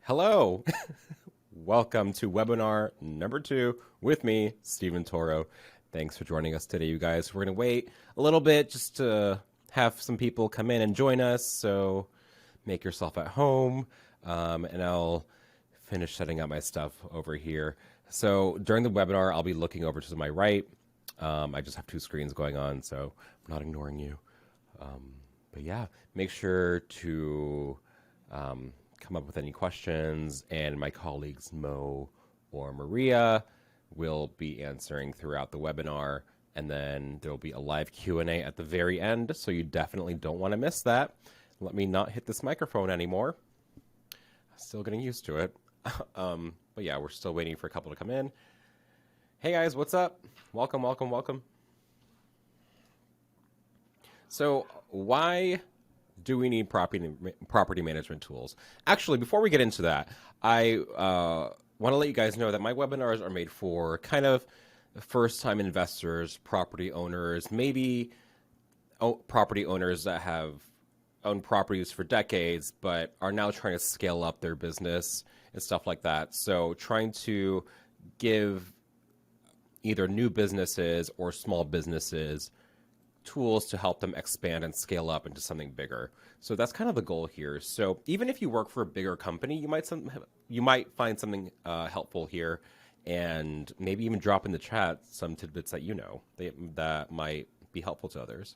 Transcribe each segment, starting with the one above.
Hello. Welcome to webinar number 2 with me, Stephen Toro. Thanks for joining us today, you guys. We're going to wait a little bit just to have some people come in and join us. So make yourself at home, and I'll finish setting up my stuff over here. So during the webinar, I'll be looking over to my right. I just have two screens going on, so I'm not ignoring you. But yeah, make sure to come up with any questions, and my colleagues Mo or Maria will be answering throughout the webinar, and then there will be a live Q&A at the very end, so you definitely don't want to miss that. Let me not hit this microphone anymore. Still getting used to it. But yeah, we're still waiting for a couple to come in. Hey guys, what's up? Welcome, welcome, welcome. So why do we need property management tools? Actually, before we get into that, I want to let you guys know that my webinars are made for kind of first-time investors, property owners, maybe property owners that have owned properties for decades, but are now trying to scale up their business and stuff like that. So trying to give either new businesses or small businesses tools to help them expand and scale up into something bigger. So that's kind of the goal here. So even if you work for a bigger company, you might find something helpful here, and maybe even drop in the chat some tidbits that that might be helpful to others.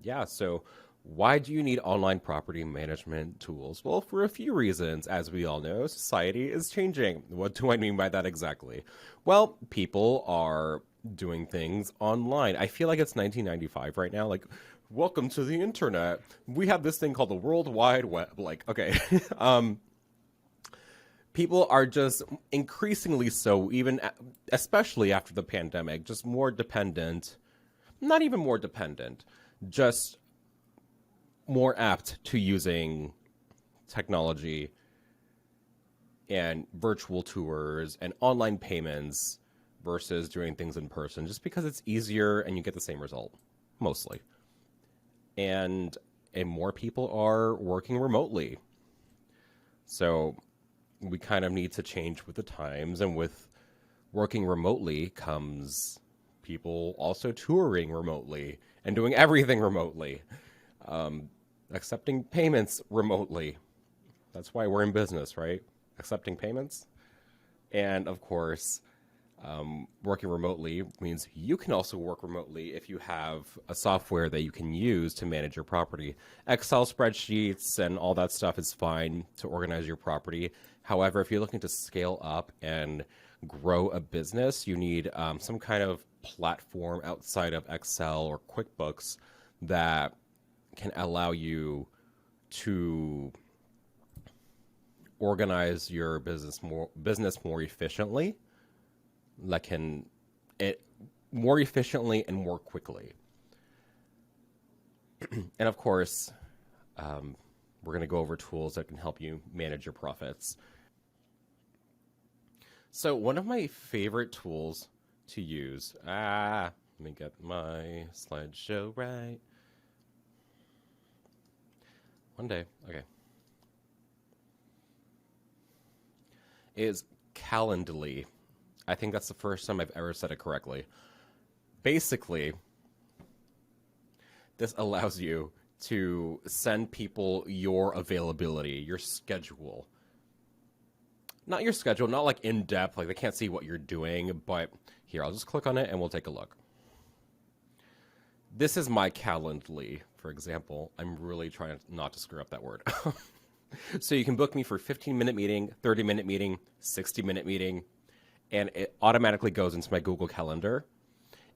Yeah, so why do you need online property management tools? Well, for a few reasons. As we all know, society is changing. What do I mean by that exactly? Well, people are doing things online. I feel like it's 1995 right now. Like, welcome to the internet. We have this thing called the World Wide Web. Like, okay. People are just increasingly so, especially after the pandemic, just more dependent, not even more dependent, just more apt to using technology and virtual tours and online payments versus doing things in person, just because it's easier and you get the same result, mostly. And more people are working remotely. So we kind of need to change with the times, and with working remotely comes people also touring remotely and doing everything remotely. Accepting payments remotely. That's why we're in business, right? Accepting payments. And of course, working remotely means you can also work remotely if you have a software that you can use to manage your property. Excel spreadsheets and all that stuff is fine to organize your property. However, if you're looking to scale up and grow a business, you need some kind of platform outside of Excel or QuickBooks that can allow you to organize your business more efficiently, more efficiently and more quickly. And of course, we're going to go over tools that can help you manage your profits. So one of my favorite tools to use, let me get my slideshow right. One day, okay, is Calendly. I think that's the first time I've ever said it correctly. Basically, this allows you to send people your availability, your schedule. Not your schedule, not like in depth, like they can't see what you're doing, but here, I'll just click on it and we'll take a look. This is my Calendly, for example. I'm really trying not to screw up that word. So you can book me for a 15-minute meeting, 30-minute meeting, 60-minute meeting, and it automatically goes into my Google Calendar.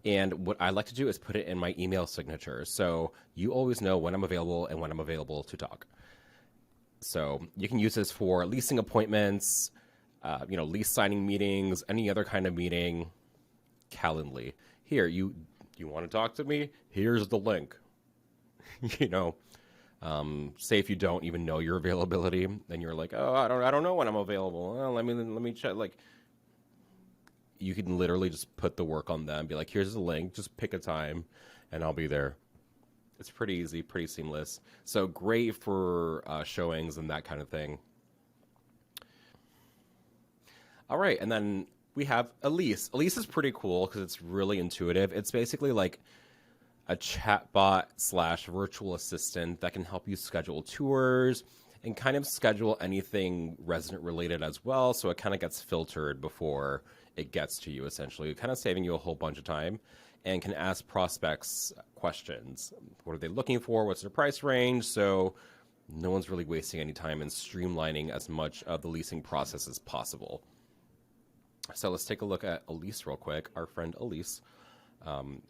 And what I like to do is put it in my email signature, so you always know when I'm available and when I'm available to talk. So you can use this for leasing appointments, lease signing meetings, any other kind of meeting. Calendly. Here, you want to talk to me? Here's the link. Say if you don't even know your availability, and you're like, oh, I don't know when I'm available. Well, let me check. Like, you can literally just put the work on them. Be like, here's the link. Just pick a time, and I'll be there. It's pretty easy, pretty seamless. So great for showings and that kind of thing. All right, and then we have Elise. Elise is pretty cool because it's really intuitive. It's basically like a chatbot slash virtual assistant that can help you schedule tours and kind of schedule anything resident related as well. So it kind of gets filtered before it gets to you, essentially, kind of saving you a whole bunch of time, and can ask prospects questions. What are they looking for? What's their price range? So no one's really wasting any time and streamlining as much of the leasing process as possible. So let's take a look at Elise real quick, our friend Elise.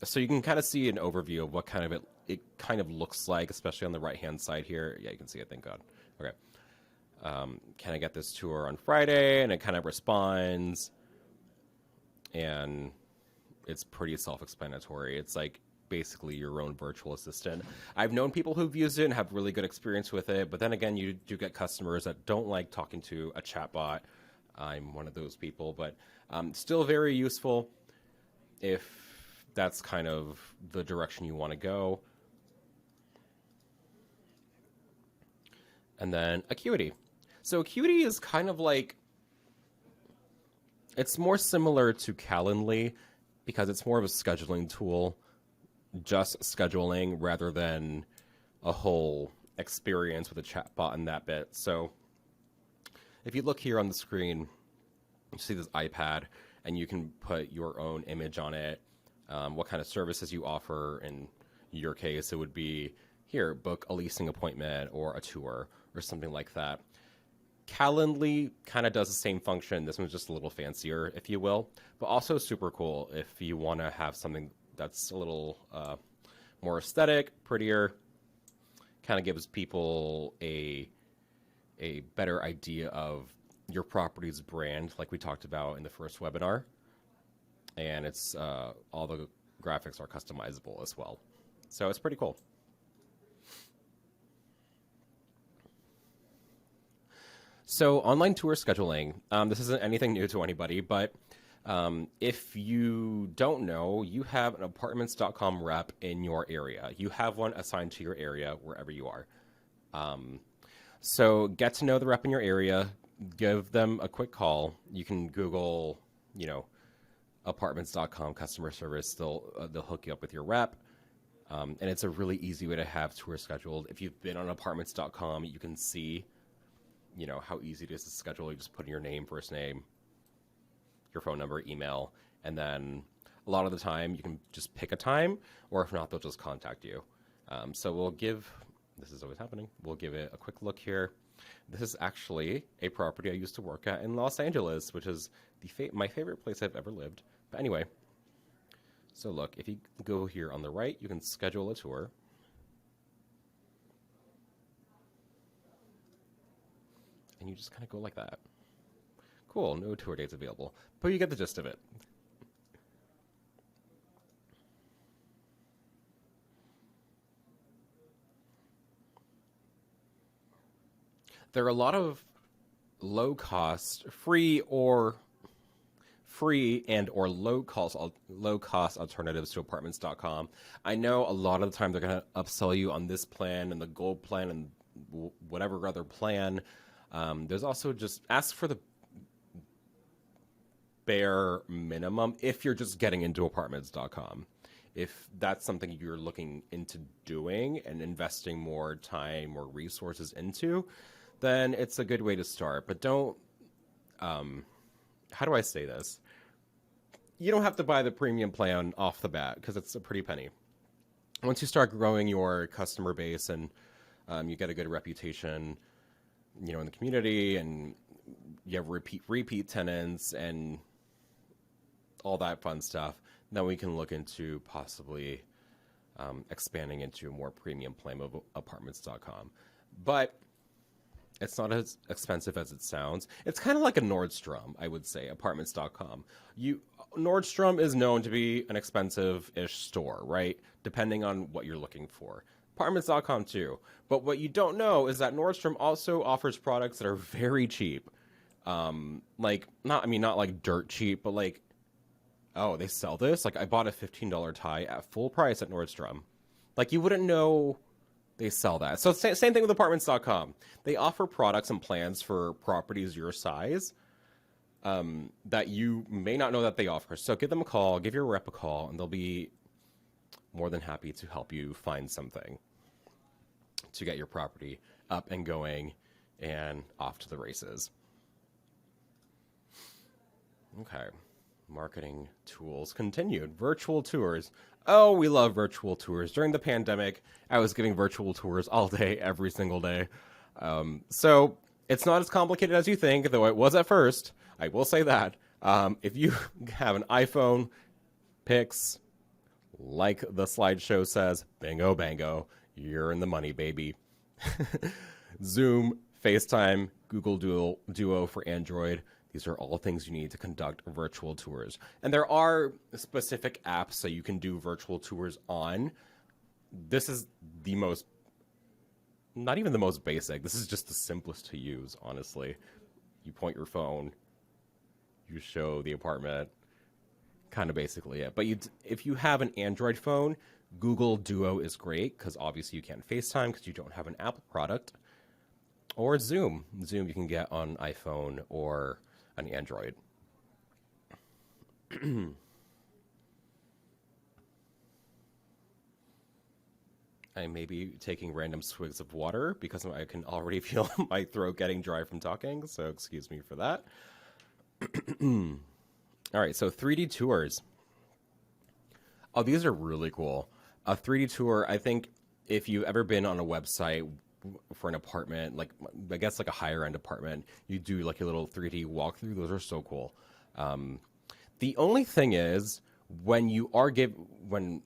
So you can kind of see an overview of what kind of it kind of looks like, especially on the right-hand side here. Yeah, you can see it, thank God. Okay. Can I get this tour on Friday? And it kind of responds. And it's pretty self-explanatory. It's like basically your own virtual assistant. I've known people who've used it and have really good experience with it. But then again, you do get customers that don't like talking to a chatbot. I'm one of those people, but still very useful if that's kind of the direction you want to go. And then Acuity. So Acuity is kind of like, it's more similar to Calendly because it's more of a scheduling tool, just scheduling rather than a whole experience with a chatbot and that bit. So if you look here on the screen, you see this iPad, and you can put your own image on it, what kind of services you offer. In your case, it would be, here, book a leasing appointment or a tour or something like that. Calendly kind of does the same function. This one's just a little fancier, if you will, but also super cool if you want to have something that's a little more aesthetic, prettier, kind of gives people a better idea of your property's brand, like we talked about in the first webinar. And it's all the graphics are customizable as well. So it's pretty cool. So online tour scheduling, this isn't anything new to anybody, but if you don't know, you have an apartments.com rep in your area. You have one assigned to your area wherever you are. So get to know the rep in your area, give them a quick call. You can Google, apartments.com customer service. They'll hook you up with your rep. And it's a really easy way to have tours scheduled. If you've been on apartments.com, you can see, how easy it is to schedule. You just put in your name, first name, your phone number, email, and then a lot of the time you can just pick a time, or if not, they'll just contact you. So this is always happening. We'll give it a quick look here. This is actually a property I used to work at in Los Angeles, which is my favorite place I've ever lived. But anyway, so look, if you go here on the right, you can schedule a tour. And you just kind of go like that. Cool, no tour dates available, but you get the gist of it. There are a lot of low-cost, free and or low-cost alternatives to apartments.com. I know a lot of the time they're going to upsell you on this plan and the gold plan and whatever other plan. There's also just ask for the bare minimum if you're just getting into apartments.com. If that's something you're looking into doing and investing more time or resources into, then it's a good way to start. But don't, how do I say this? You don't have to buy the premium plan off the bat because it's a pretty penny. Once you start growing your customer base and you get a good reputation, in the community, and you have repeat tenants and all that fun stuff, then we can look into possibly expanding into a more premium plan of apartments.com. But it's not as expensive as it sounds. It's kind of like a Nordstrom, I would say, apartments.com. Nordstrom is known to be an expensive-ish store, right? Depending on what you're looking for. Apartments.com too. But what you don't know is that Nordstrom also offers products that are very cheap. Not like dirt cheap, but like, oh, they sell this? Like, I bought a $15 tie at full price at Nordstrom. Like, you wouldn't know they sell that. So same thing with apartments.com. They offer products and plans for properties your size that you may not know that they offer. So give them a call, give your rep a call, and they'll be more than happy to help you find something to get your property up and going and off to the races. Okay. Marketing tools continued. Virtual tours. Oh, we love virtual tours. During the pandemic, I was giving virtual tours all day, every single day. So it's not as complicated as you think, though it was at first. I will say that. If you have an iPhone, Pix, like the slideshow says, bingo, bango, you're in the money, baby. Zoom, FaceTime, Google Duo for Android. These are all things you need to conduct virtual tours. And there are specific apps that you can do virtual tours on. This is the most, not even the most basic. This is just the simplest to use, honestly. You point your phone, you show the apartment, kind of basically it. But if you have an Android phone, Google Duo is great because obviously you can't FaceTime because you don't have an Apple product. Or Zoom. Zoom you can get on iPhone or an Android. I may be taking random swigs of water because I can already feel my throat getting dry from talking, so excuse me for that. All right, so 3D tours. Oh, these are really cool. A 3D tour, I think if you've ever been on a website for an apartment, like I guess like a higher end apartment, you do like a little 3D walkthrough. Those are so cool. The only thing is when you are giving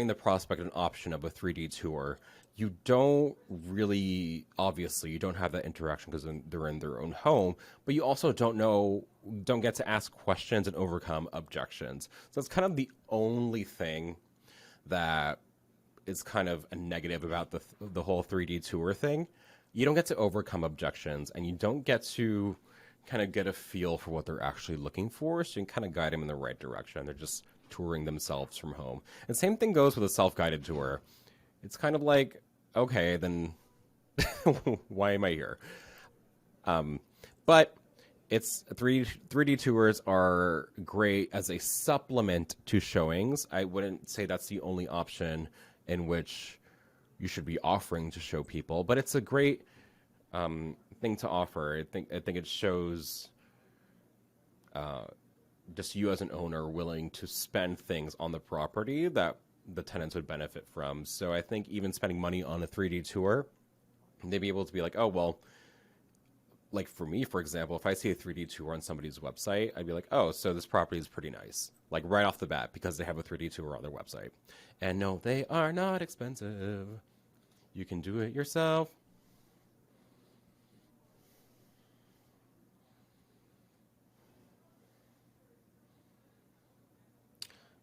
the prospect an option of a 3D tour, you don't really, obviously, you don't have that interaction because they're in their own home, but you also don't get to ask questions and overcome objections. So it's kind of the only thing that is kind of a negative about the whole 3D tour thing. You don't get to overcome objections, and you don't get to kind of get a feel for what they're actually looking for, so you can kind of guide them in the right direction. They're just touring themselves from home. And same thing goes with a self-guided tour. It's kind of like, okay, then why am I here? But it's 3D tours are great as a supplement to showings. I wouldn't say that's the only option in which you should be offering to show people, but it's a great thing to offer. I think it shows just you as an owner willing to spend things on the property that the tenants would benefit from. So I think even spending money on a 3D tour, they'd be able to be like, oh, well, like for me, for example, if I see a 3D tour on somebody's website, I'd be like, oh, so this property is pretty nice. Like right off the bat, because they have a 3D tour on their website. And no, they are not expensive. You can do it yourself.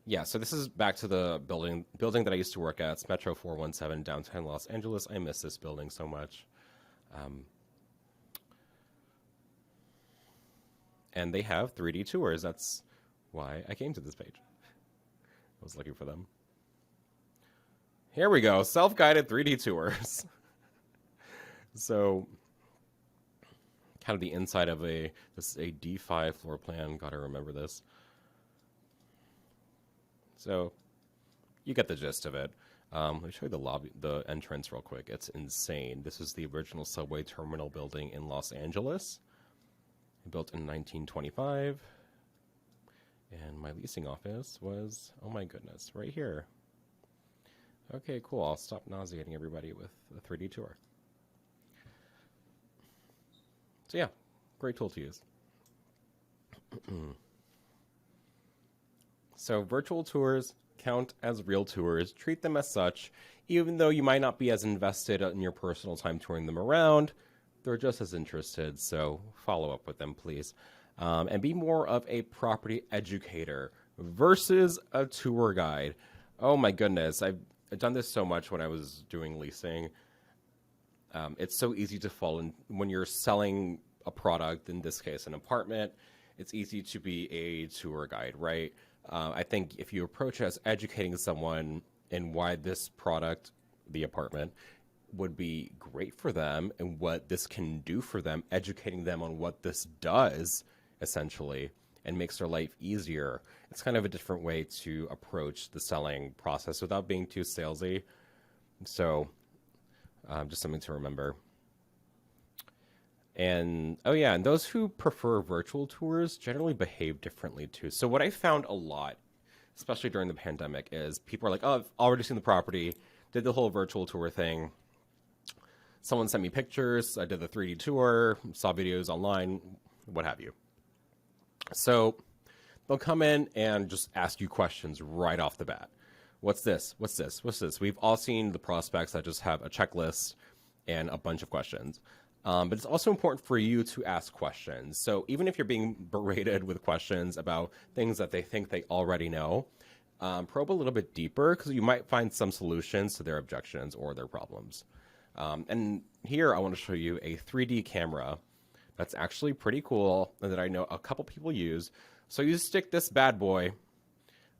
Yeah, so this is back to the building that I used to work at. It's Metro 417, downtown Los Angeles. I miss this building so much. And they have 3D tours. That's why I came to this page. I was looking for them. Here we go, self-guided 3D tours. So, kind of the inside of a D5 floor plan. Gotta remember this. So, you get the gist of it. Let me show you the entrance real quick. It's insane. This is the original subway terminal building in Los Angeles, built in 1925. And my leasing office was, oh my goodness, right here. Okay, cool. I'll stop nauseating everybody with a 3D tour. So yeah, great tool to use. So virtual tours count as real tours. Treat them as such. Even though you might not be as invested in your personal time touring them around, they're just as interested. So follow up with them, please. And be more of a property educator versus a tour guide. Oh my goodness. I've done this so much when I was doing leasing. It's so easy to fall in when you're selling a product, in this case, an apartment. It's easy to be a tour guide, right? I think if you approach it as educating someone in why this product, the apartment, would be great for them and what this can do for them, educating them on what this does, essentially, and makes their life easier. It's kind of a different way to approach the selling process without being too salesy. So, just something to remember. And, oh yeah, and those who prefer virtual tours generally behave differently too. So what I found a lot, especially during the pandemic, is people are like, oh, I've already seen the property, did the whole virtual tour thing. Someone sent me pictures, I did the 3D tour, saw videos online, what have you. So they'll come in and just ask you questions right off the bat. What's this? What's this? What's this? We've all seen the prospects that just have a checklist and a bunch of questions. But it's also important for you to ask questions. So even if you're being berated with questions about things that they think they already know, probe a little bit deeper because you might find some solutions to their objections or their problems. And here I want to show you a 3D camera that's actually pretty cool and that I know a couple people use. So you stick this bad boy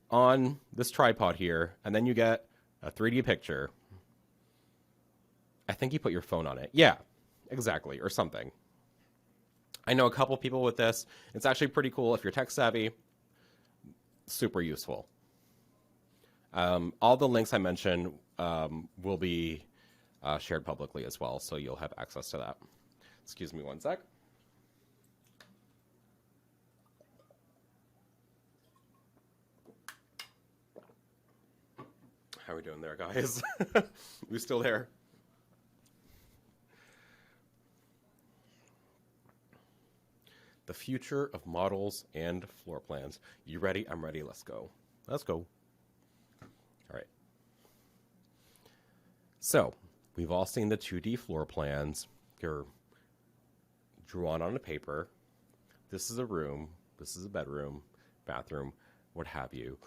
on this tripod here, and then you get a 3D picture. I think you put your phone on it. Yeah, exactly, or something. I know a couple people with this. It's actually pretty cool if you're tech savvy. Super useful. All the links I mentioned will be shared publicly as well, so you'll have access to that. Excuse me one sec. How are we doing there, guys? We still there? The future of models and floor plans. You ready? I'm ready. Let's go. Let's go. All right. So we've all seen the 2D floor plans. They're drawn on a paper. This is a room. This is a bedroom, bathroom, what have you.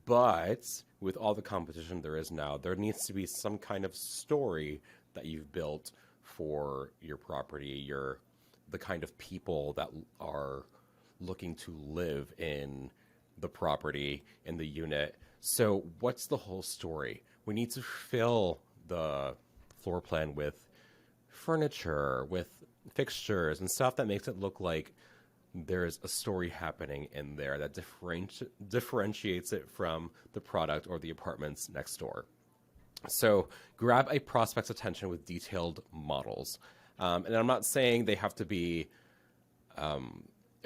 But with all the competition there is now, there needs to be some kind of story that you've built for your property, the kind of people that are looking to live in the property, in the unit. So what's the whole story? We need to fill the floor plan with furniture, with fixtures and stuff that makes it look like there's a story happening in there that differentiates it from the product or the apartments next door. So grab a prospect's attention with detailed models. And I'm not saying they have to be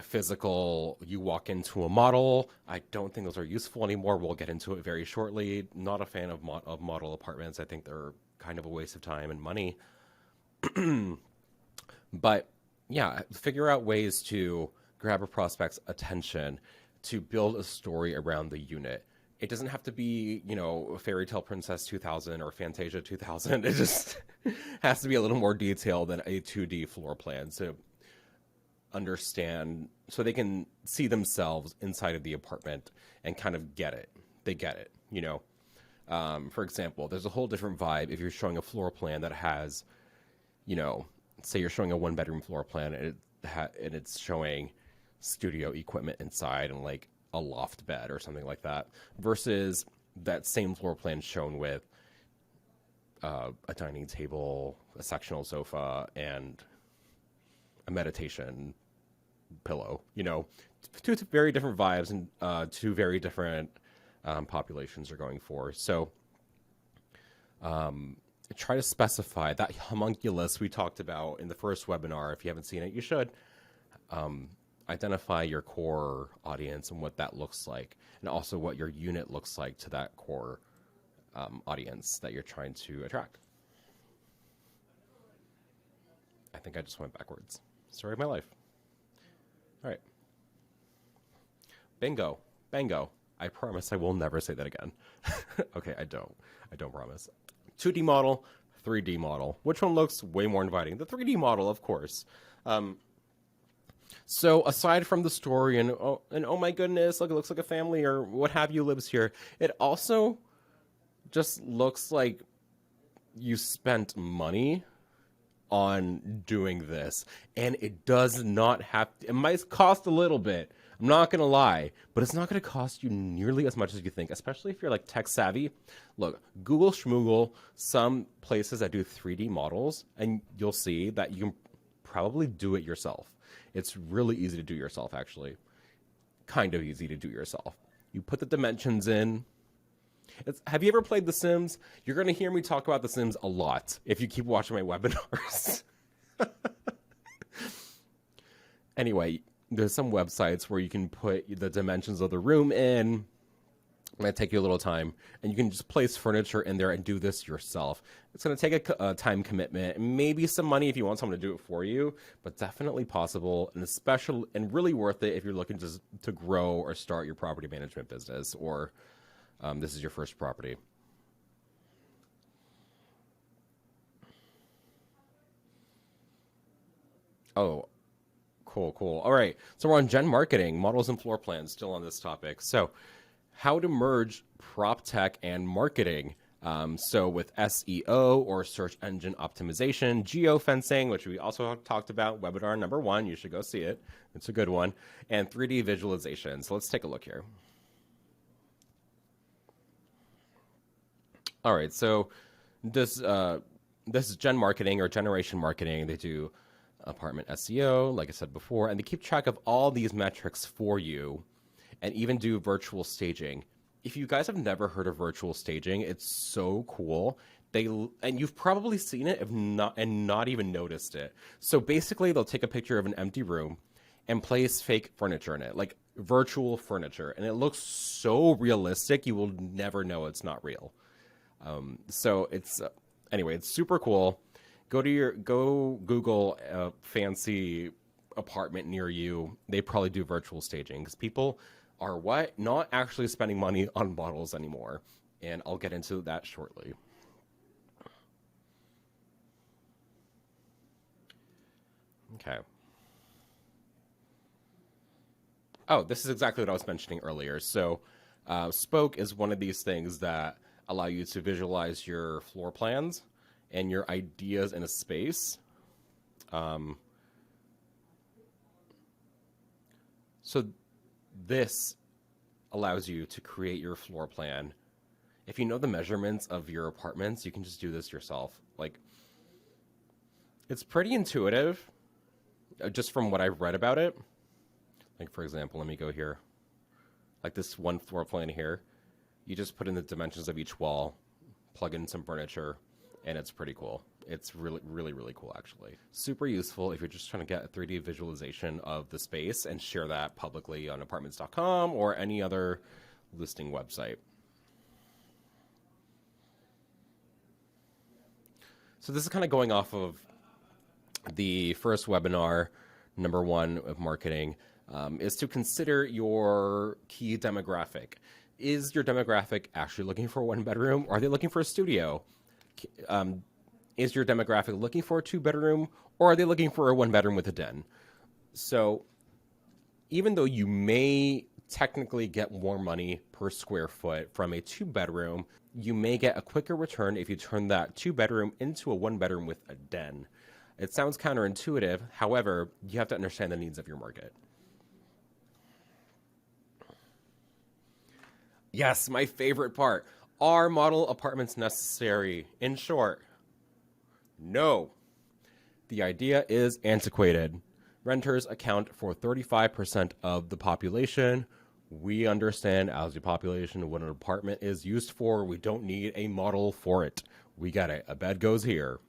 physical. You walk into a model. I don't think those are useful anymore. We'll get into it very shortly. Not a fan of model apartments. I think they're kind of a waste of time and money. But yeah, figure out ways to grab a prospect's attention to build a story around the unit. It doesn't have to be, Fairy Tale Princess 2000 or Fantasia 2000. It just has to be a little more detailed than a 2D floor plan to understand, so they can see themselves inside of the apartment and kind of get it. They get it, For example, there's a whole different vibe if you're showing a floor plan that has, say you're showing a one-bedroom floor plan and it's showing studio equipment inside and like a loft bed or something like that, versus that same floor plan shown with a dining table, a sectional sofa, and a meditation pillow. Two very different vibes and two very different populations are going for. So try to specify that homunculus we talked about in the first webinar. If you haven't seen it, you should. Identify your core audience and what that looks like, and also what your unit looks like to that core audience that you're trying to attract. I think I just went backwards. Story of my life. All right. Bingo. Bango. I promise I will never say that again. Okay, I don't promise. 2D model, 3D model. Which one looks way more inviting? The 3D model, of course. So aside from the story and oh my goodness, look, it looks like a family or what have you lives here, it also just looks like you spent money on doing this, and it does not have to, it might cost a little bit. I'm not going to lie, but it's not going to cost you nearly as much as you think, especially if you're like tech savvy. Look, Google Schmoogle, some places that do 3D models, and you'll see that you can probably do it yourself. It's really easy to do yourself, actually. Kind of easy to do yourself. You put the dimensions in. Have you ever played The Sims? You're going to hear me talk about The Sims a lot if you keep watching my webinars. Anyway, there's some websites where you can put the dimensions of the room in. It might take you a little time, and you can just place furniture in there and do this yourself. It's going to take a time commitment, maybe some money if you want someone to do it for you, but definitely possible, and special and really worth it if you're looking to grow or start your property management business, or this is your first property. Oh, cool. All right. So we're on Gen Marketing, models and floor plans, still on this topic. So how to merge prop tech and marketing. So with SEO or search engine optimization, geofencing, which we also talked about, webinar number 1, you should go see it. It's a good one. And 3D visualization. So let's take a look here. All right. So this is Gen Marketing or Generation Marketing. They do apartment SEO, like I said before, and they keep track of all these metrics for you and even do virtual staging. If you guys have never heard of virtual staging, it's so cool. And you've probably seen it if not even noticed it. So basically they'll take a picture of an empty room and place fake furniture in it, like virtual furniture, and it looks so realistic you will never know it's not real. So it's anyway, it's super cool. Go Google a fancy apartment near you. They probably do virtual staging because people are not actually spending money on models anymore. And I'll get into that shortly. Okay. Oh, this is exactly what I was mentioning earlier. So Spoke is one of these things that allow you to visualize your floor plans and your ideas in a space. So this allows you to create your floor plan. If you know the measurements of your apartments, you can just do this yourself. Like, it's pretty intuitive, just from what I've read about it. Like, for example, let me go here. Like this one floor plan here. You just put in the dimensions of each wall, plug in some furniture, and it's pretty cool. It's really cool, actually. Super useful if you're just trying to get a 3D visualization of the space and share that publicly on apartments.com or any other listing website. So this is kind of going off of the first webinar, number 1 of marketing, is to consider your key demographic. Is your demographic actually looking for a 1-bedroom, or are they looking for a studio? Is your demographic looking for a 2-bedroom, or are they looking for a 1-bedroom with a den? So even though you may technically get more money per square foot from a 2-bedroom, you may get a quicker return if you turn that 2-bedroom into a 1-bedroom with a den. It sounds counterintuitive. However, you have to understand the needs of your market. Yes, my favorite part. Are model apartments necessary? In short, no. The idea is antiquated. Renters account for 35% of the population. We understand as a population what an apartment is used for. We don't need a model for it. We get it. A bed goes here.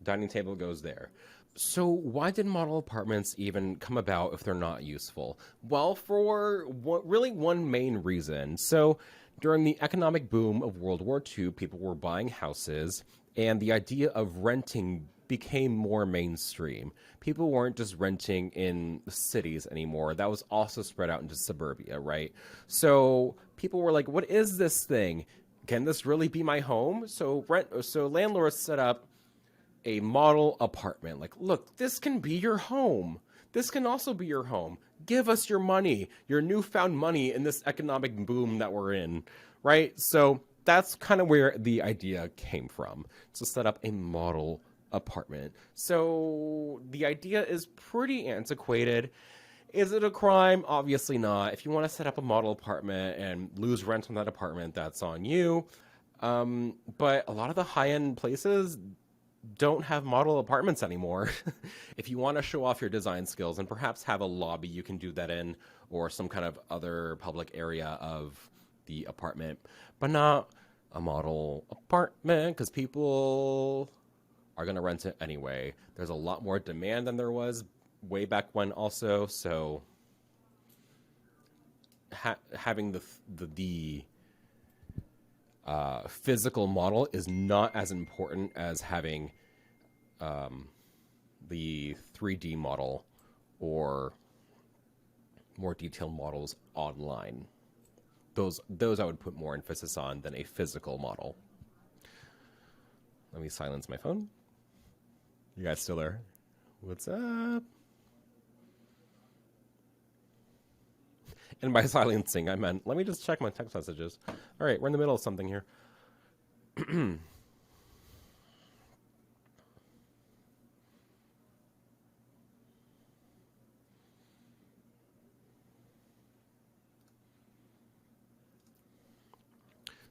Dining table goes there. So why did model apartments even come about if they're not useful? Well, for really one main reason. So during the economic boom of World War II, people were buying houses, and the idea of renting became more mainstream. People weren't just renting in cities anymore. That was also spread out into suburbia, right? So people were like, what is this thing? Can this really be my home? So landlords set up a model apartment. Like, look, this can be your home. This can also be your home. Give us your money, your newfound money in this economic boom that we're in, right? So that's kind of where the idea came from, to set up a model apartment. So the idea is pretty antiquated. Is it a crime? Obviously not. If you want to set up a model apartment and lose rent on that apartment, that's on you. But a lot of the high-end places don't have model apartments anymore. If you want to show off your design skills and perhaps have a lobby you can do that in, or some kind of other public area of the apartment, but not a model apartment because people are going to rent it anyway. There's a lot more demand than there was way back when also, so having the physical model is not as important as having the 3D model or more detailed models online. Those I would put more emphasis on than a physical model. Let me silence my phone. You guys still there? What's up? And by silencing, I meant, let me just check my text messages. All right, we're in the middle of something here.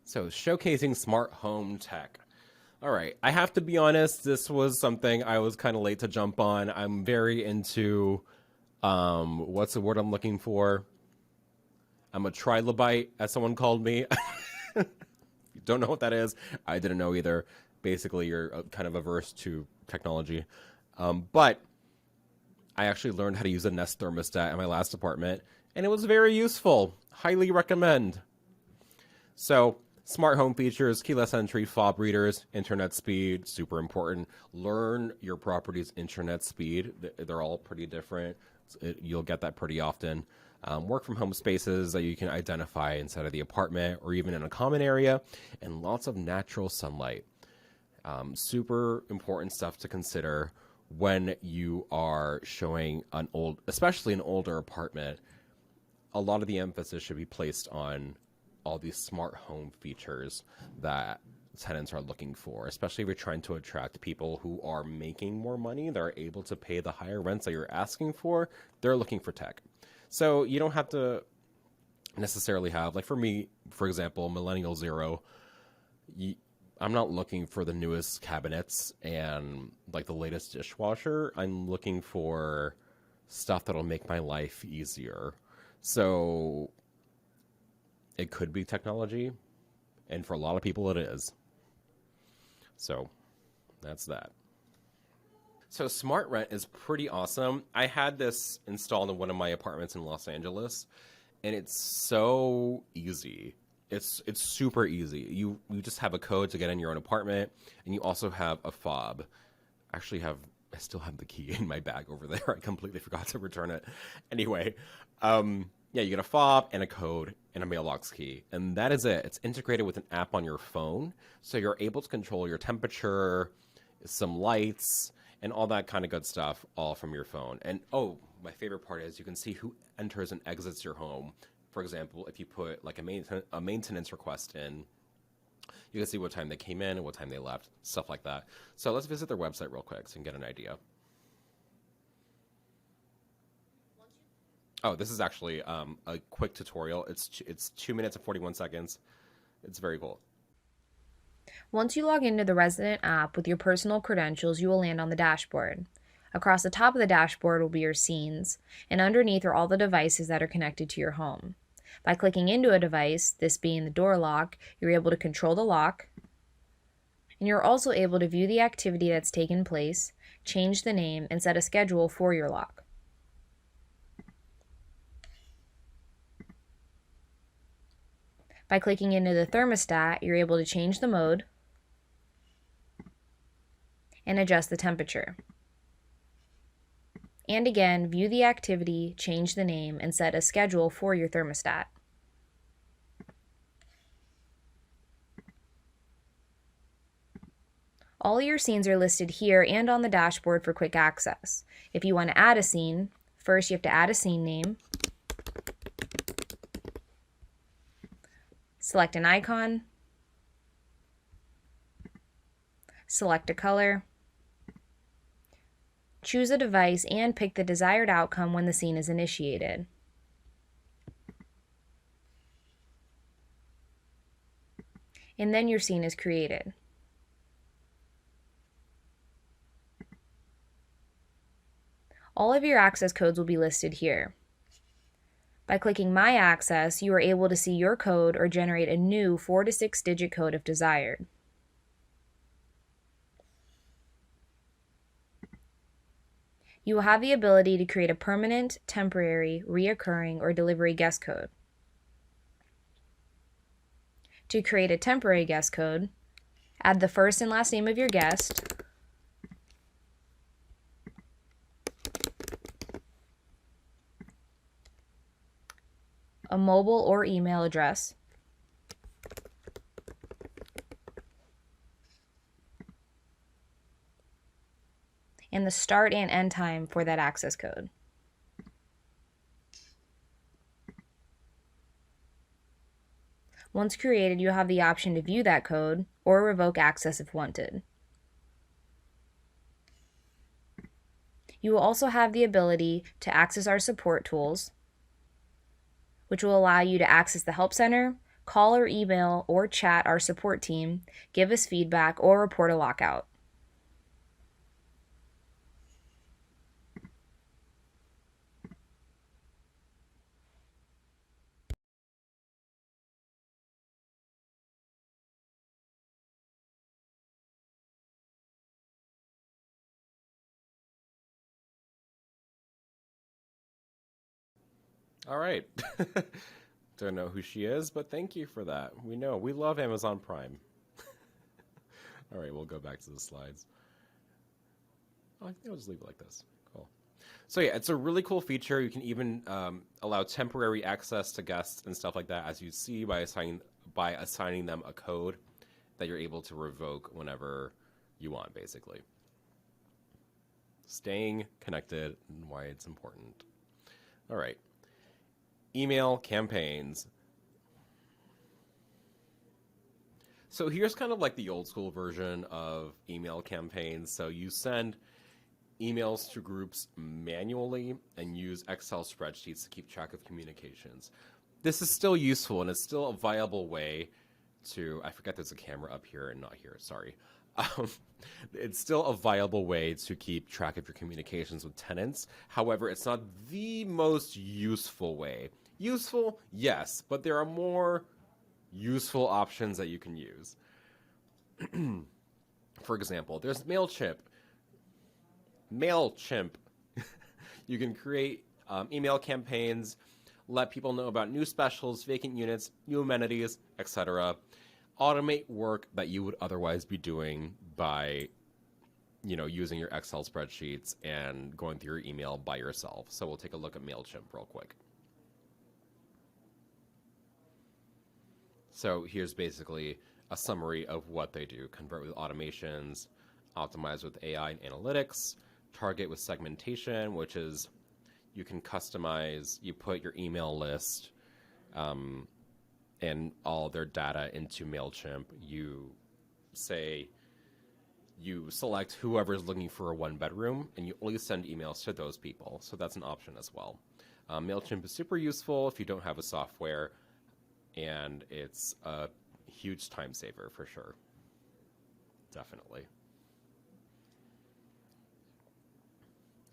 So, showcasing smart home tech. All right, I have to be honest, this was something I was kind of late to jump on. I'm very into, what's the word I'm looking for? I'm a trilobite, as someone called me. You don't know what that is? I didn't know either. Basically, you're kind of averse to technology. But I actually learned how to use a Nest thermostat in my last apartment, and it was very useful. Highly recommend. So, smart home features, keyless entry, fob readers, internet speed, super important. Learn your property's internet speed. They're all pretty different. You'll get that pretty often. Work from home spaces that you can identify inside of the apartment or even in a common area, and lots of natural sunlight. Super important stuff to consider when you are showing especially an older apartment. A lot of the emphasis should be placed on all these smart home features that tenants are looking for, especially if you're trying to attract people who are making more money, they're able to pay the higher rents that you're asking for. They're looking for tech. So you don't have to necessarily have, like for me, for example, Millennial Zero, I'm not looking for the newest cabinets and like the latest dishwasher. I'm looking for stuff that'll make my life easier. So it could be technology, and for a lot of people it is. So that's that. So Smart Rent is pretty awesome. I had this installed in one of my apartments in Los Angeles, and it's so easy. It's super easy. You just have a code to get in your own apartment, and you also have a fob. I still have the key in my bag over there. I completely forgot to return it. Anyway, yeah, you get a fob and a code and a mailbox key, and that is it. It's integrated with an app on your phone, so you're able to control your temperature, some lights, and all that kind of good stuff, all from your phone. And oh, my favorite part is you can see who enters and exits your home. For example, if you put like a maintenance request in, you can see what time they came in and what time they left, stuff like that. So let's visit their website real quick so you can get an idea. Oh, this is actually a quick tutorial. It's 2 minutes and 41 seconds. It's very cool. Once you log into the resident app with your personal credentials, you will land on the dashboard. Across the top of the dashboard will be your scenes, and underneath are all the devices that are connected to your home. By clicking into a device, this being the door lock, you're able to control the lock, and you're also able to view the activity that's taken place, change the name, and set a schedule for your lock. By clicking into the thermostat, you're able to change the mode and adjust the temperature. And again, view the activity, change the name, and set a schedule for your thermostat. All your scenes are listed here and on the dashboard for quick access. If you want to add a scene, first you have to add a scene name, select an icon, select a color, Choose a device and pick the desired outcome when the scene is initiated. And then your scene is created. All of your access codes will be listed here. By clicking My Access, you are able to see your code or generate a new 4 to 6 digit code if desired. You will have the ability to create a permanent, temporary, reoccurring, or delivery guest code. To create a temporary guest code, add the first and last name of your guest, a mobile or email address, and the start and end time for that access code. Once created, you'll have the option to view that code or revoke access if wanted. You will also have the ability to access our support tools, which will allow you to access the Help Center, call or email or chat our support team, give us feedback, or report a lockout. All right. Don't know who she is, but thank you for that. We know. We love Amazon Prime. All right, we'll go back to the slides. Oh, I think I'll just leave it like this. Cool. So yeah, it's a really cool feature. You can even allow temporary access to guests and stuff like that, as you see by assigning them a code that you're able to revoke whenever you want, basically. Staying connected and why it's important. All right. Email campaigns. So here's kind of like the old school version of email campaigns. So you send emails to groups manually and use Excel spreadsheets to keep track of communications. This is still useful and it's still a viable way to, I forget there's a camera up here and not here, sorry. It's still a viable way to keep track of your communications with tenants. However, it's not the most useful way. Useful, yes, but there are more useful options that you can use. For example, there's MailChimp. You can create email campaigns, let people know about new specials, vacant units, new amenities, etc. Automate work that you would otherwise be doing by, using your Excel spreadsheets and going through your email by yourself. So we'll take a look at MailChimp real quick. So here's basically a summary of what they do. Convert with automations, optimize with AI and analytics, target with segmentation, which is you can customize, you put your email list and all their data into MailChimp. You select whoever's looking for a 1-bedroom, and you only send emails to those people. So that's an option as well. MailChimp is super useful if you don't have a software, and it's a huge time saver for sure. Definitely.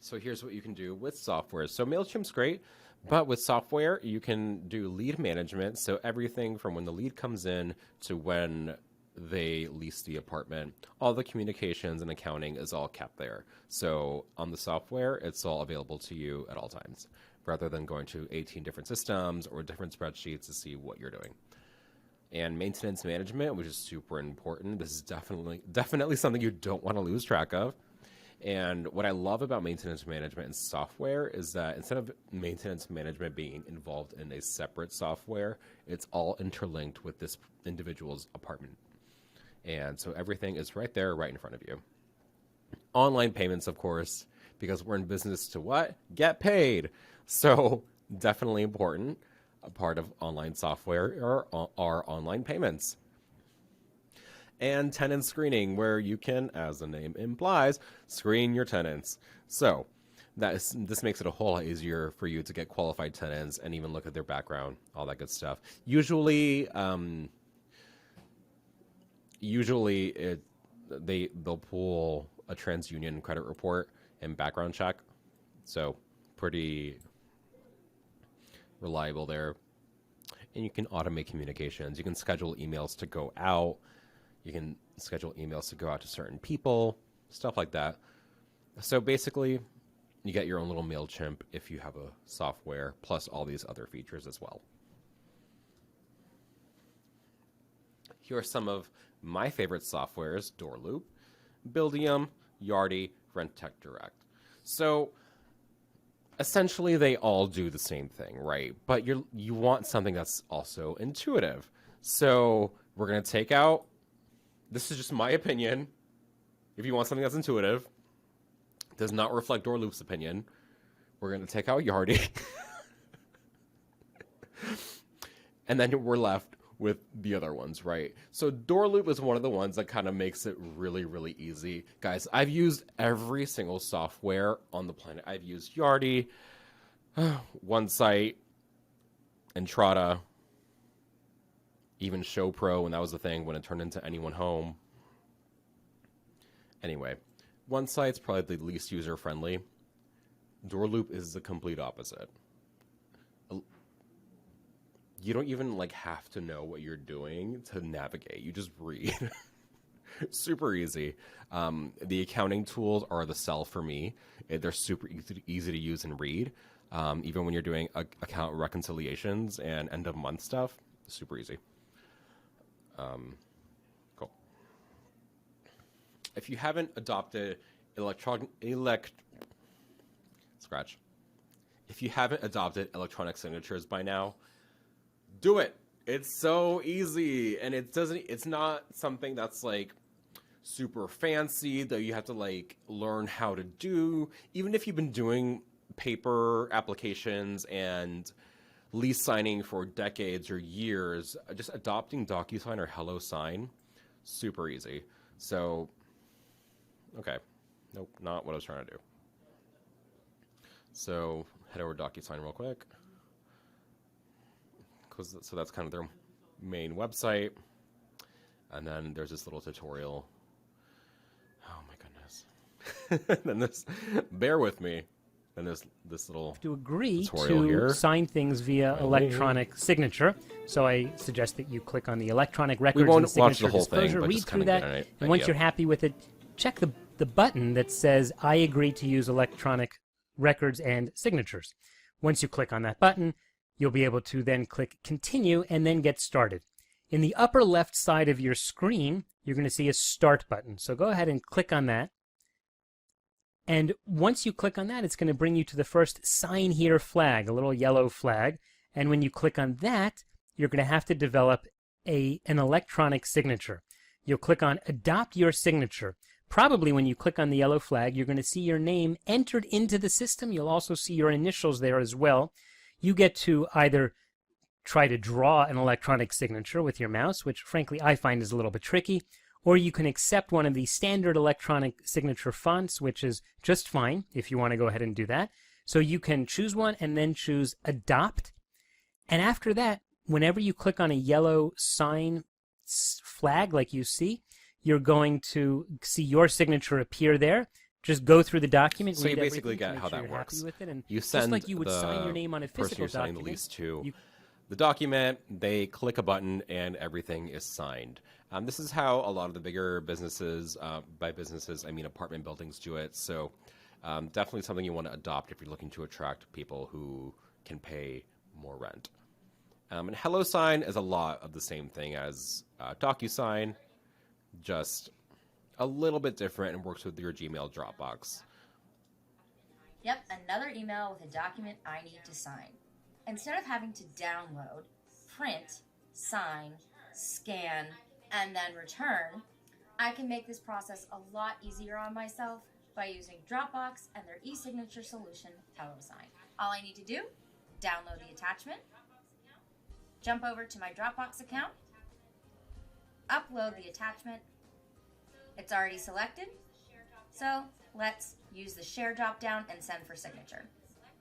So here's what you can do with software. So MailChimp's great, but with software, you can do lead management. So everything from when the lead comes in to when they lease the apartment, all the communications and accounting is all kept there. So on the software, it's all available to you at all times, rather than going to 18 different systems or different spreadsheets to see what you're doing. And maintenance management, which is super important. This is definitely something you don't want to lose track of. And what I love about maintenance management and software is that instead of maintenance management being involved in a separate software, it's all interlinked with this individual's apartment. And so everything is right there, right in front of you. Online payments, of course, because we're in business to what? Get paid. So definitely important. A part of online software are online payments. and tenant screening, where you can, as the name implies, screen your tenants. So this makes it a whole lot easier for you to get qualified tenants and even look at their background, all that good stuff. Usually they'll pull a TransUnion credit report and background check, so pretty reliable there. And you can automate communications. You can schedule emails to go out. You can schedule emails to go out to certain people, stuff like that. So basically, you get your own little MailChimp if you have a software, plus all these other features as well. Here are some of my favorite softwares: DoorLoop, Buildium, Yardi, RentTech Direct. So essentially, they all do the same thing, right? But you want something that's also intuitive. So we're going to take out, this is just my opinion, if you want something that's intuitive, does not reflect DoorLoop's opinion, we're going to take out Yardi. And then we're left with the other ones, right? So DoorLoop is one of the ones that kind of makes it really, really easy. Guys, I've used every single software on the planet. I've used Yardi, OneSite, Entrata, even ShowPro when that was the thing, when it turned into Anyone Home. Anyway, OneSite's probably the least user-friendly. DoorLoop is the complete opposite. You don't even have to know what you're doing to navigate. You just read. Super easy. The accounting tools are the sell for me. They're super easy to use and read. Even when you're doing account reconciliations and end of month stuff, super easy. Cool. If you haven't adopted If you haven't adopted electronic signatures by now, do it. It's so easy, and it's not something that's super fancy that you have to learn how to do. Even if you've been doing paper applications and lease signing for decades or years, just adopting DocuSign or HelloSign, super easy. So, okay. Nope, not what I was trying to do. So, head over to DocuSign real quick. So that's kind of their main website. And then there's this little tutorial. Oh my goodness. Then this, bear with me. Then there's this little to agree tutorial to here. sign things via electronic signature. So I suggest that you click on the electronic records won't and signature watch the whole thing, disclosure, but read just through kinda that, get an and once idea. you're happy with it, check the button that says I agree to use electronic records and signatures. Once you click on that button, you'll be able to then click continue and then get started. In the upper left side of your screen, you're going to see a start button. So go ahead and click on that. And once you click on that, it's going to bring you to the first sign here flag, a little yellow flag. And when you click on that, you're going to have to develop an electronic signature. You'll click on adopt your signature. Probably when you click on the yellow flag, you're going to see your name entered into the system. You'll also see your initials there as well. You get to either try to draw an electronic signature with your mouse, which frankly I find is a little bit tricky, or you can accept one of the standard electronic signature fonts, which is just fine if you want to go ahead and do that. So you can choose one and then choose adopt. And after that, whenever you click on a yellow sign flag like you see, you're going to see your signature appear there. Just go through the document. So read you basically everything to get make how sure that you're works. happy with it, and You just send like you would sign your the name on a person physical you're signing the document. lease to the document, they click a button, and everything is signed. This is how a lot of the bigger businesses, by businesses, I mean apartment buildings, do it. So definitely something you want to adopt if you're looking to attract people who can pay more rent. And HelloSign is a lot of the same thing as DocuSign, just a little bit different and works with your Gmail Dropbox. Yep, another email with a document I need to sign. Instead of having to download, print, sign, scan, and then return, I can make this process a lot easier on myself by using Dropbox and their e-signature solution, HelloSign. All I need to do, download the attachment, jump over to my Dropbox account, upload the attachment, It's already selected, so let's use the share drop down and send for signature.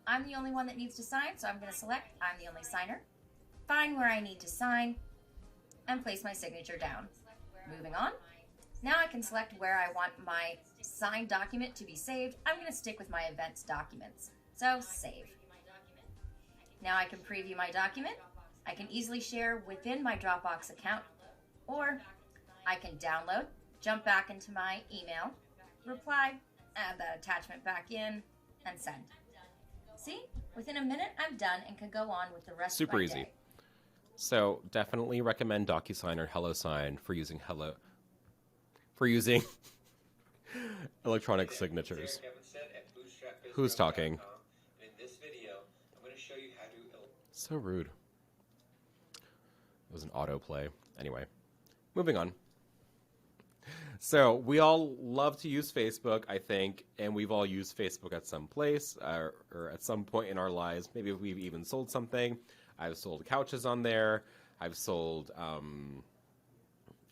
I'm the only one that needs to sign, so I'm going to select I'm the only signer, find where I need to sign, and place my signature down. Moving on. Now I can select where I want my signed document to be saved. I'm going to stick with my events documents. So save. Now I can preview my document. I can easily share within my Dropbox account, or I can download, jump back into my email, reply, add that attachment back in, and send. See? Within a minute, I'm done and can go on with the rest of my Super easy. day. So definitely recommend DocuSign or HelloSign for using electronic signatures. Who's talking? So rude. It was an autoplay. Anyway, moving on. So we all love to use Facebook, I think, and we've all used Facebook at some place or at some point in our lives. Maybe we've even sold something. I've sold couches on there. I've sold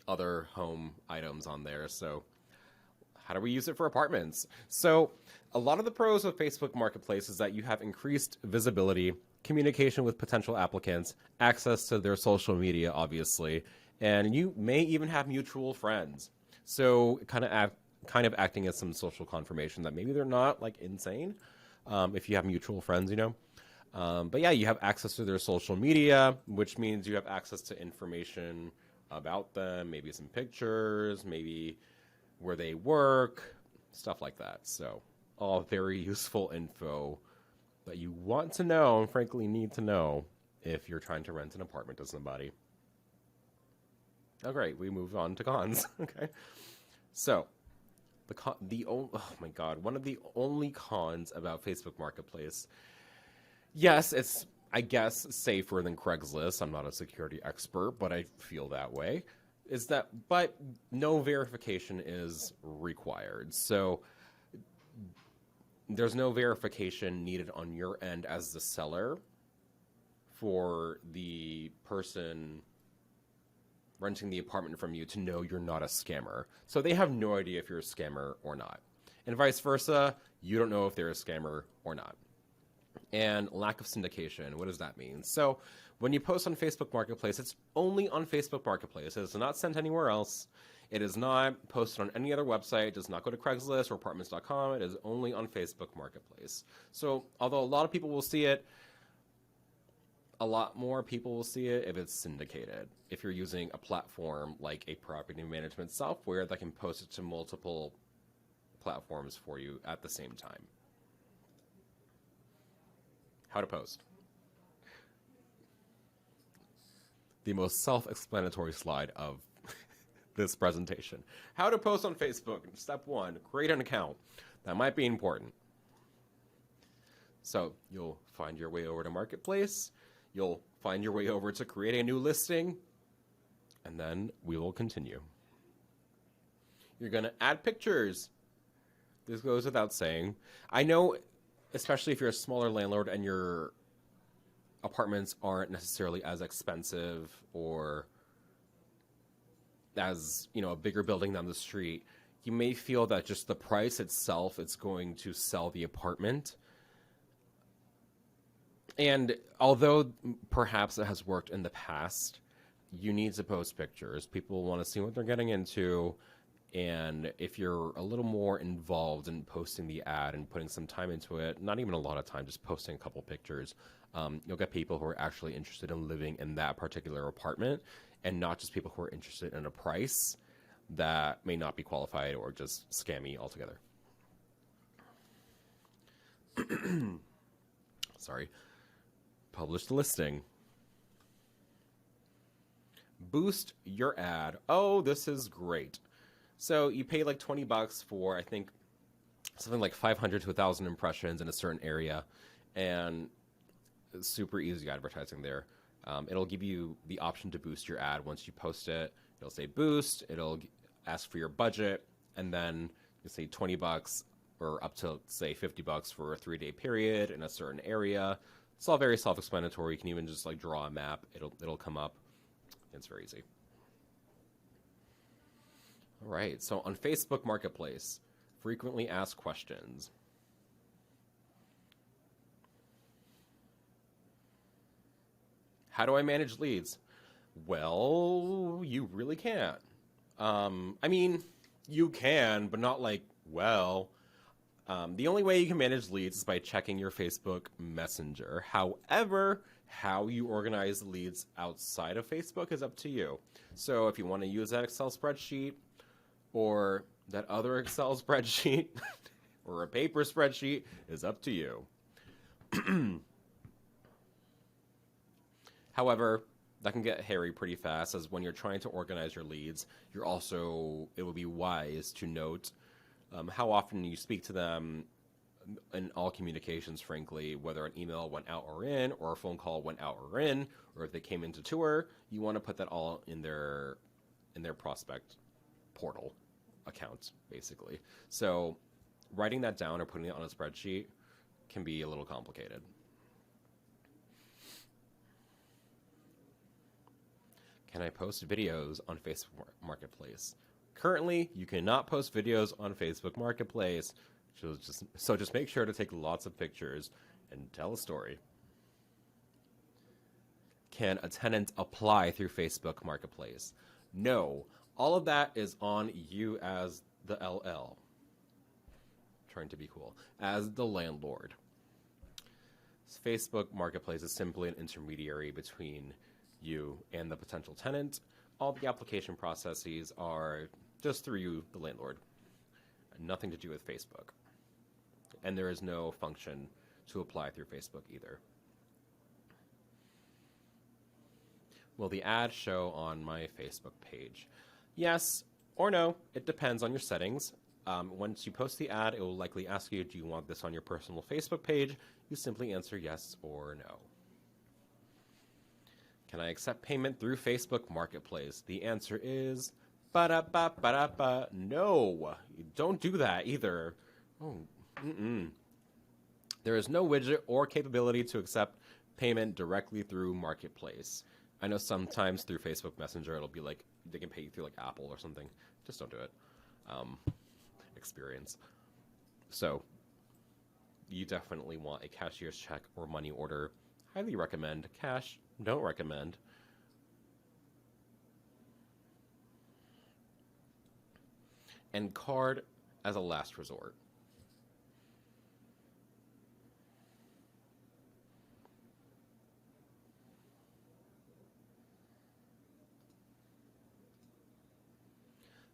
other home items on there. So how do we use it for apartments? So a lot of the pros of Facebook Marketplace is that you have increased visibility, communication with potential applicants, access to their social media, obviously, and you may even have mutual friends. So kind of acting as some social confirmation that maybe they're not like insane if you have mutual friends, you know. But yeah, you have access to their social media, which means you have access to information about them, maybe some pictures, maybe where they work, stuff like that. So all very useful info that you want to know and frankly need to know if you're trying to rent an apartment to somebody. Oh, great. We move on to cons. Okay. So oh my God, one of the only cons about Facebook Marketplace, yes, it's, I guess, safer than Craigslist. I'm not a security expert, but I feel that way. But no verification is required. So there's no verification needed on your end as the seller for the person renting the apartment from you to know you're not a scammer. So they have no idea if you're a scammer or not. And vice versa, you don't know if they're a scammer or not. And lack of syndication, what does that mean? So when you post on Facebook Marketplace, it's only on Facebook Marketplace. It's not sent anywhere else. It is not posted on any other website. It does not go to Craigslist or apartments.com. It is only on Facebook Marketplace. So although a lot of people will see it, a lot more people will see it if it's syndicated. If you're using a platform like a property management software that can post it to multiple platforms for you at the same time. How to post. The most self-explanatory slide of this presentation. How to post on Facebook. Step 1, create an account. That might be important. So you'll find your way over to Marketplace. You'll find your way over to create a new listing. And then we will continue. You're going to add pictures. This goes without saying. I know, especially if you're a smaller landlord and your apartments aren't necessarily as expensive or as, you know, a bigger building down the street, you may feel that just the price itself is going to sell the apartment. And although perhaps it has worked in the past, you need to post pictures. People want to see what they're getting into. And if you're a little more involved in posting the ad and putting some time into it, not even a lot of time, just posting a couple pictures, you'll get people who are actually interested in living in that particular apartment and not just people who are interested in a price that may not be qualified or just scammy altogether. Sorry. Publish the listing. Boost your ad. Oh, this is great. So you pay like $20 for, I think, something like 500 to 1,000 impressions in a certain area, and it's super easy advertising there. It'll give you the option to boost your ad once you post it. It'll say boost, it'll ask for your budget, and then you say $20 or up to, say, $50 for a 3-day period in a certain area. It's all very self-explanatory. You can even just like draw a map. It'll come up. It's very easy. All right, so on Facebook Marketplace, frequently asked questions. How do I manage leads? Well, you really can't. I mean, you can, but not like, well. The only way you can manage leads is by checking your Facebook Messenger. However, how you organize the leads outside of Facebook is up to you. So if you want to use that Excel spreadsheet or that other Excel spreadsheet or a paper spreadsheet is up to you. However, that can get hairy pretty fast, as when you're trying to organize your leads, it would be wise to note how often you speak to them in all communications, frankly, whether an email went out or in, or a phone call went out or in, or if they came into tour, you want to put that all in their prospect portal account, basically. So writing that down or putting it on a spreadsheet can be a little complicated. Can I post videos on Facebook Marketplace? Currently, you cannot post videos on Facebook Marketplace, so just make sure to take lots of pictures and tell a story. Can a tenant apply through Facebook Marketplace? No. All of that is on you as the LL. Trying to be cool. As the landlord. Facebook Marketplace is simply an intermediary between you and the potential tenant. All the application processes are just through you, the landlord. Nothing to do with Facebook. And there is no function to apply through Facebook either. Will the ad show on my Facebook page? Yes or no. It depends on your settings. Once you post the ad, it will likely ask you, do you want this on your personal Facebook page? You simply answer yes or no. Can I accept payment through Facebook Marketplace? The answer is no. Don't do that either. There is no widget or capability to accept payment directly through Marketplace. I know sometimes through Facebook Messenger it'll be like they can pay you through like Apple or something. Just don't do it. Experience. So you definitely want a cashier's check or money order. Highly recommend cash. Don't recommend. And card as a last resort.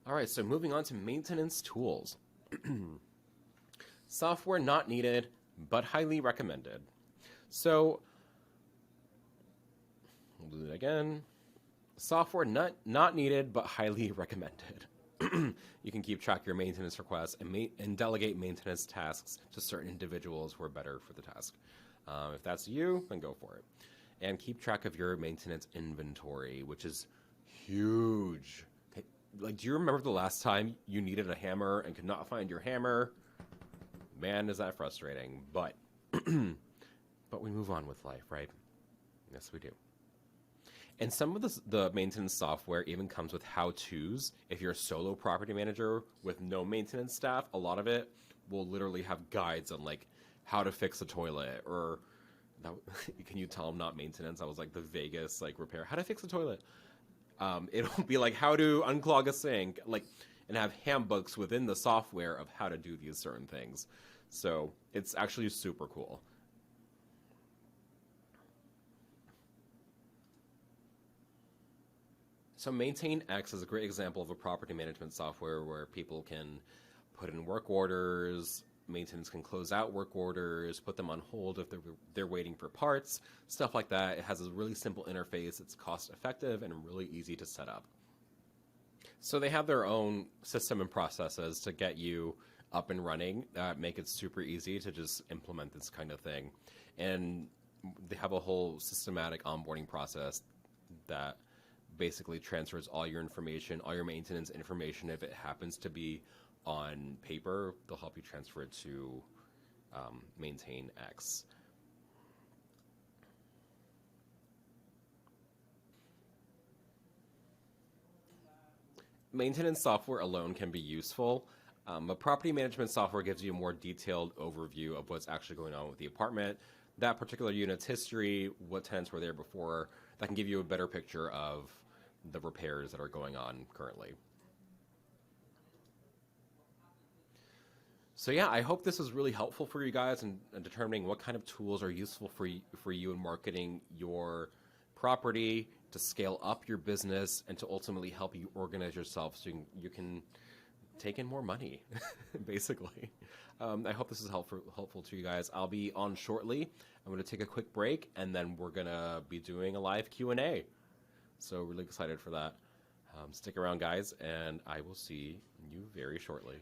All right, so moving on to maintenance tools. Software not needed, but highly recommended. So, we'll do it again. Software not needed, but highly recommended. You can keep track of your maintenance requests and delegate maintenance tasks to certain individuals who are better for the task. If that's you, then go for it. And keep track of your maintenance inventory, which is huge. Like, do you remember the last time you needed a hammer and could not find your hammer? Man, is that frustrating. But we move on with life, right? Yes, we do. And some of the maintenance software even comes with how-tos. If you're a solo property manager with no maintenance staff, a lot of it will literally have guides on like how to fix a toilet, or can you tell them not maintenance? I was like the Vegas like repair, how to fix a toilet. It'll be like how to unclog a sink, like, and have handbooks within the software of how to do these certain things. So it's actually super cool. So MaintainX is a great example of a property management software where people can put in work orders, maintenance can close out work orders, put them on hold if they're waiting for parts, stuff like that. It has a really simple interface. It's cost effective and really easy to set up. So they have their own system and processes to get you up and running, make it super easy to just implement this kind of thing. And they have a whole systematic onboarding process that basically transfers all your information, all your maintenance information. If it happens to be on paper, they'll help you transfer it to MaintainX. maintenance software alone can be useful. But property management software gives you a more detailed overview of what's actually going on with the apartment, that particular unit's history, what tenants were there before. That can give you a better picture of the repairs that are going on currently. So yeah, I hope this was really helpful for you guys in determining what kind of tools are useful for you in marketing your property, to scale up your business, and to ultimately help you organize yourself so you can take in more money, basically. I hope this is helpful to you guys. I'll be on shortly. I'm going to take a quick break, and then we're going to be doing a live Q&A. So really excited for that. Stick around, guys, and I will see you very shortly.